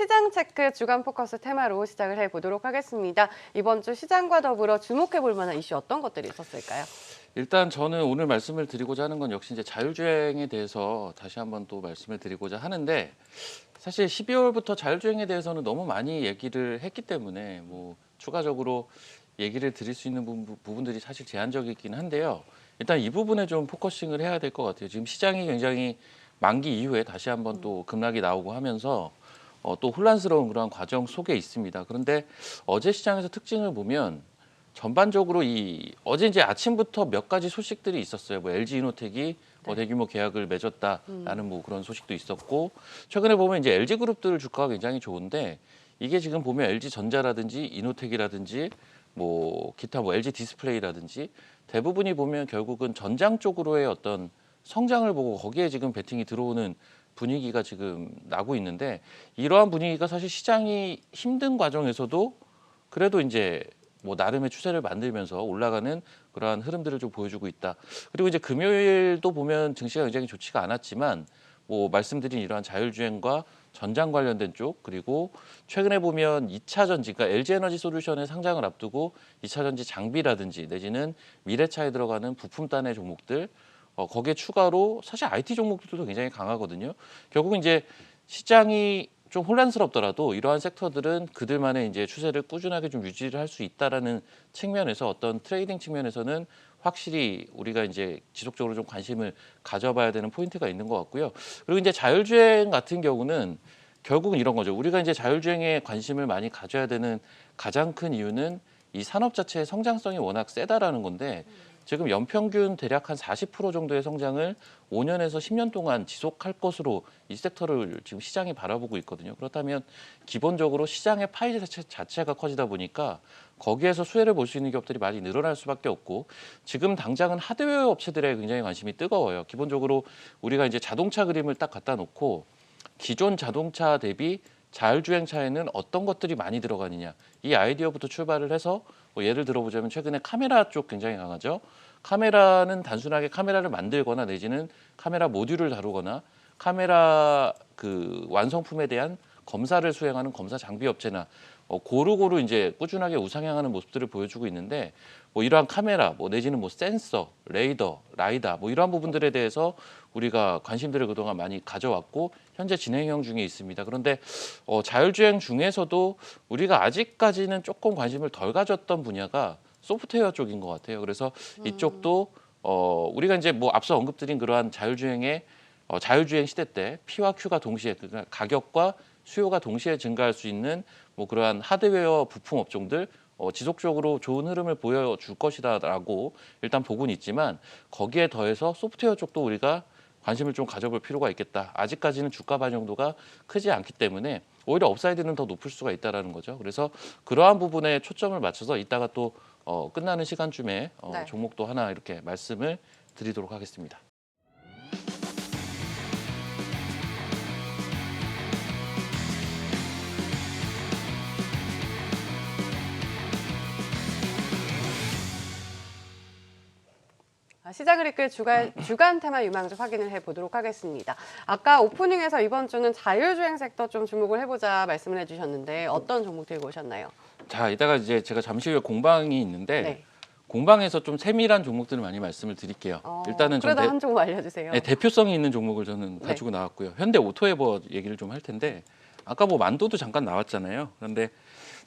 시장 체크 주간 포커스 테마로 시작을 해보도록 하겠습니다. 이번 주 시장과 더불어 주목해볼 만한 이슈 어떤 것들이 있었을까요? 일단 저는 오늘 말씀을 드리고자 하는 건 역시 이제 자율주행에 대해서 다시 한번 또 말씀을 드리고자 하는데, 사실 12월부터 자율주행에 대해서는 너무 많이 얘기를 했기 때문에 뭐 추가적으로 얘기를 드릴 수 있는 부분들이 사실 제한적이긴 한데요. 일단 이 부분에 좀 포커싱을 해야 될 것 같아요. 지금 시장이 굉장히 만기 이후에 다시 한번 또 급락이 나오고 하면서 또 혼란스러운 그런 과정 속에 있습니다. 그런데 어제 시장에서 특징을 보면 전반적으로 어제 이제 아침부터 몇 가지 소식들이 있었어요. 뭐 LG 이노텍이 대규모 계약을 맺었다라는 뭐 그런 소식도 있었고, 최근에 보면 이제 LG 그룹들 주가가 굉장히 좋은데, 이게 지금 보면 LG 전자라든지 이노텍이라든지 뭐 기타 뭐 LG 디스플레이라든지 대부분이 보면 결국은 전장 쪽으로의 어떤 성장을 보고 거기에 지금 베팅이 들어오는 분위기가 지금 나고 있는데, 이러한 분위기가 사실 시장이 힘든 과정에서도 그래도 이제 뭐 나름의 추세를 만들면서 올라가는 그러한 흐름들을 좀 보여주고 있다. 그리고 이제 금요일도 보면 증시가 굉장히 좋지가 않았지만, 뭐 말씀드린 이러한 자율주행과 전장 관련된 쪽, 그리고 최근에 보면 2차 전지, 그러니까 LG 에너지 솔루션의 상장을 앞두고 2차 전지 장비라든지 내지는 미래차에 들어가는 부품단의 종목들, 거기에 추가로 사실 IT 종목들도 굉장히 강하거든요. 결국은 이제 시장이 좀 혼란스럽더라도 이러한 섹터들은 그들만의 이제 추세를 꾸준하게 좀 유지를 할 수 있다라는 측면에서 어떤 트레이딩 측면에서는 확실히 우리가 이제 지속적으로 좀 관심을 가져봐야 되는 포인트가 있는 것 같고요. 그리고 이제 자율주행 같은 경우는 결국은 이런 거죠. 우리가 이제 자율주행에 관심을 많이 가져야 되는 가장 큰 이유는 이 산업 자체의 성장성이 워낙 세다라는 건데, 지금 연평균 대략 한 40% 정도의 성장을 5년에서 10년 동안 지속할 것으로 이 섹터를 지금 시장이 바라보고 있거든요. 그렇다면 기본적으로 시장의 파이 자체가 커지다 보니까 거기에서 수혜를 볼 수 있는 기업들이 많이 늘어날 수밖에 없고, 지금 당장은 하드웨어 업체들에 굉장히 관심이 뜨거워요. 기본적으로 우리가 이제 자동차 그림을 딱 갖다 놓고 기존 자동차 대비 자율주행차에는 어떤 것들이 많이 들어가느냐, 이 아이디어부터 출발을 해서 뭐 예를 들어보자면 최근에 카메라 쪽 굉장히 강하죠. 카메라는 단순하게 카메라를 만들거나 내지는 카메라 모듈을 다루거나 카메라 그 완성품에 대한 검사를 수행하는 검사 장비 업체나 고루고루 이제 꾸준하게 우상향하는 모습들을 보여주고 있는데, 뭐 이러한 카메라, 뭐 내지는 뭐 센서, 레이더, 라이다, 뭐 이러한 부분들에 대해서 우리가 관심들을 그동안 많이 가져왔고 현재 진행형 중에 있습니다. 그런데 자율주행 중에서도 우리가 아직까지는 조금 관심을 덜 가졌던 분야가 소프트웨어 쪽인 것 같아요. 그래서 이쪽도 우리가 이제 뭐 앞서 언급드린 그러한 자율주행 시대 때 P와 Q가 동시에, 그러니까 가격과 수요가 동시에 증가할 수 있는 뭐 그러한 하드웨어 부품 업종들 지속적으로 좋은 흐름을 보여줄 것이다라고 일단 보고는 있지만, 거기에 더해서 소프트웨어 쪽도 우리가 관심을 좀 가져볼 필요가 있겠다. 아직까지는 주가 반영도가 크지 않기 때문에 오히려 업사이드는 더 높을 수가 있다라는 거죠. 그래서 그러한 부분에 초점을 맞춰서 이따가 또 끝나는 시간쯤에 네. 종목도 하나 이렇게 말씀을 드리도록 하겠습니다. 시장을 이끌 주간 테마 유망주 확인을 해보도록 하겠습니다. 아까 오프닝에서 이번 주는 자율주행 섹터 좀 주목을 해보자 말씀을 해주셨는데 어떤 종목 들고 오셨나요? 자, 이따가 이제 제가 잠시 후에 공방이 있는데 네. 공방에서 좀 세밀한 종목들을 많이 말씀을 드릴게요. 일단은 좀 그래도 한 종목 알려주세요. 네, 대표성이 있는 종목을 저는 네. 가지고 나왔고요. 현대 오토에버 얘기를 좀 할 텐데, 아까 뭐 만도도 잠깐 나왔잖아요. 그런데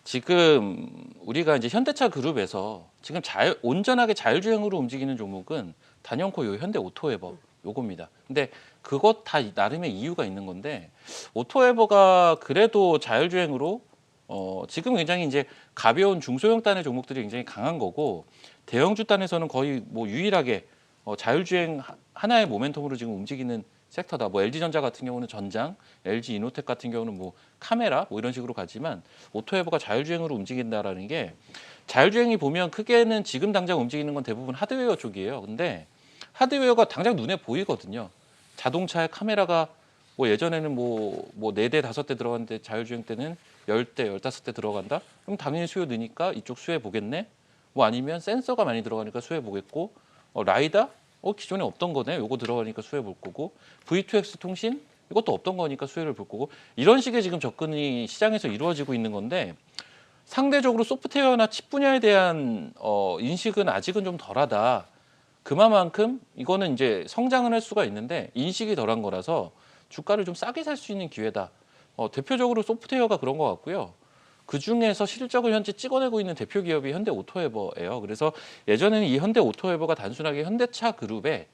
지금 우리가 이제 현대차 그룹에서 지금 온전하게 자율주행으로 움직이는 종목은 단연코 요 현대 오토에버 요겁니다. 근데 그것 다 나름의 이유가 있는 건데, 오토에버가 그래도 자율주행으로 지금 굉장히 이제 가벼운 중소형 단의 종목들이 굉장히 강한 거고, 대형주 단에서는 거의 뭐 유일하게 자율주행 하나의 모멘텀으로 지금 움직이는 섹터다. 뭐 LG전자 같은 경우는 전장, LG 이노텍 같은 경우는 뭐 카메라 뭐 이런 식으로 가지만, 오토에버가 자율주행으로 움직인다라는 게, 자율주행이 보면 크게는 지금 당장 움직이는 건 대부분 하드웨어 쪽이에요. 근데 하드웨어가 당장 눈에 보이거든요. 자동차의 카메라가 뭐 예전에는 뭐 4대, 5대 들어갔는데 자율주행 때는 10대, 15대 들어간다? 그럼 당연히 수요 느니까 이쪽 수혜 보겠네? 뭐 아니면 센서가 많이 들어가니까 수혜 보겠고, 라이다? 기존에 없던 거네. 요거 들어가니까 수혜 볼 거고, V2X 통신 이것도 없던 거니까 수혜를 볼 거고 이런 식의 지금 접근이 시장에서 이루어지고 있는 건데 상대적으로 소프트웨어나 칩 분야에 대한 인식은 아직은 좀 덜하다. 그만큼 이거는 이제 성장을 할 수가 있는데 인식이 덜한 거라서 주가를 좀 싸게 살 수 있는 기회다. 대표적으로 소프트웨어가 그런 것 같고요. 그 중에서 실적을 현재 찍어내고 있는 대표 기업이 현대오토웨버예요. 그래서 예전에는 이 현대오토웨버가 단순하게 현대차 그룹의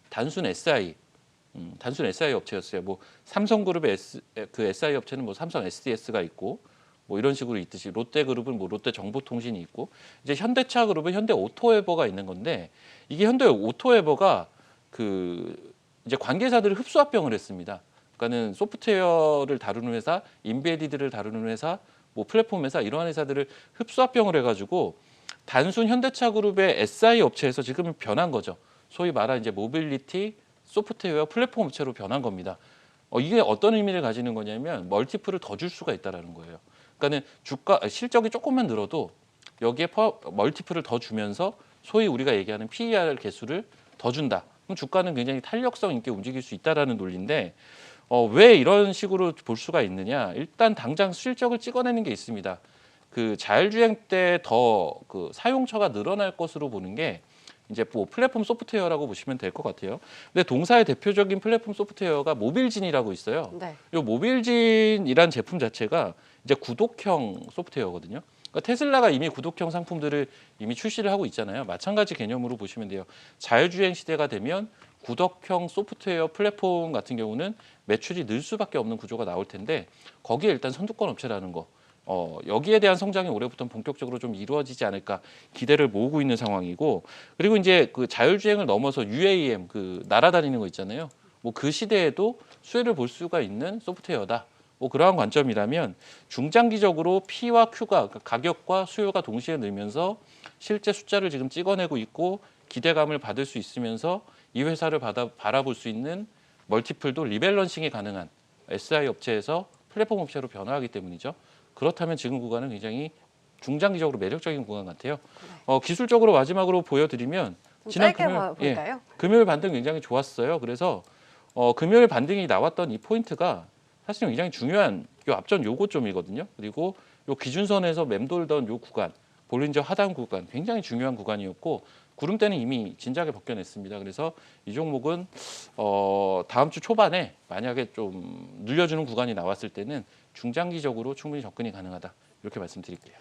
단순 SI, 단순 SI 업체였어요. 뭐 삼성그룹의 그 SI 업체는 뭐 삼성 SDS가 있고 뭐 이런 식으로 있듯이 롯데그룹은 뭐 롯데정보통신이 있고 이제 현대차 그룹은 현대오토웨버가 있는 건데 이게 현대오토웨버가 그 이제 관계사들을 흡수합병을 했습니다. 그러니까는 소프트웨어를 다루는 회사, 인베디드를 다루는 회사, 뭐 플랫폼 회사 이러한 회사들을 흡수합병을 해가지고 단순 현대차 그룹의 SI 업체에서 지금 변한 거죠. 소위 말한 이제 모빌리티, 소프트웨어, 플랫폼 업체로 변한 겁니다. 이게 어떤 의미를 가지는 거냐면 멀티플을 더 줄 수가 있다라는 거예요. 그러니까는 주가 실적이 조금만 늘어도 여기에 멀티플을 더 주면서 소위 우리가 얘기하는 PER 개수를 더 준다. 그럼 주가는 굉장히 탄력성 있게 움직일 수 있다라는 논리인데 왜 이런 식으로 볼 수가 있느냐? 일단 당장 실적을 찍어내는 게 있습니다. 그 자율주행 때 더 그 사용처가 늘어날 것으로 보는 게 이제 뭐 플랫폼 소프트웨어라고 보시면 될 것 같아요. 근데 동사의 대표적인 플랫폼 소프트웨어가 모빌진이라고 있어요. 네. 이 모빌진이란 제품 자체가 이제 구독형 소프트웨어거든요. 그러니까 테슬라가 이미 구독형 상품들을 이미 출시를 하고 있잖아요. 마찬가지 개념으로 보시면 돼요. 자율주행 시대가 되면 구독형 소프트웨어 플랫폼 같은 경우는 매출이 늘 수밖에 없는 구조가 나올 텐데 거기에 일단 선두권 업체라는 거. 여기에 대한 성장이 올해부터 본격적으로 좀 이루어지지 않을까 기대를 모으고 있는 상황이고 그리고 이제 그 자율주행을 넘어서 UAM 그 날아다니는 거 있잖아요. 뭐 그 시대에도 수혜를 볼 수가 있는 소프트웨어다. 뭐 그러한 관점이라면 중장기적으로 P와 Q가 그러니까 가격과 수요가 동시에 늘면서 실제 숫자를 지금 찍어내고 있고 기대감을 받을 수 있으면서 이 회사를 바라볼 수 있는 멀티플도 리밸런싱이 가능한 SI 업체에서 플랫폼 업체로 변화하기 때문이죠. 그렇다면 지금 구간은 굉장히 중장기적으로 매력적인 구간 같아요. 기술적으로 마지막으로 보여드리면 좀 지난 짧게 볼까요? 금요일 반등 굉장히 좋았어요. 그래서 금요일 반등이 나왔던 이 포인트가 사실은 굉장히 중요한 요 앞전 요고점이거든요. 그리고 요 기준선에서 맴돌던 요 구간, 볼린저 하단 구간 굉장히 중요한 구간이었고 구름대는 이미 진작에 벗겨냈습니다. 그래서 이 종목은 다음 주 초반에 만약에 좀 눌려주는 구간이 나왔을 때는 중장기적으로 충분히 접근이 가능하다. 이렇게 말씀드릴게요.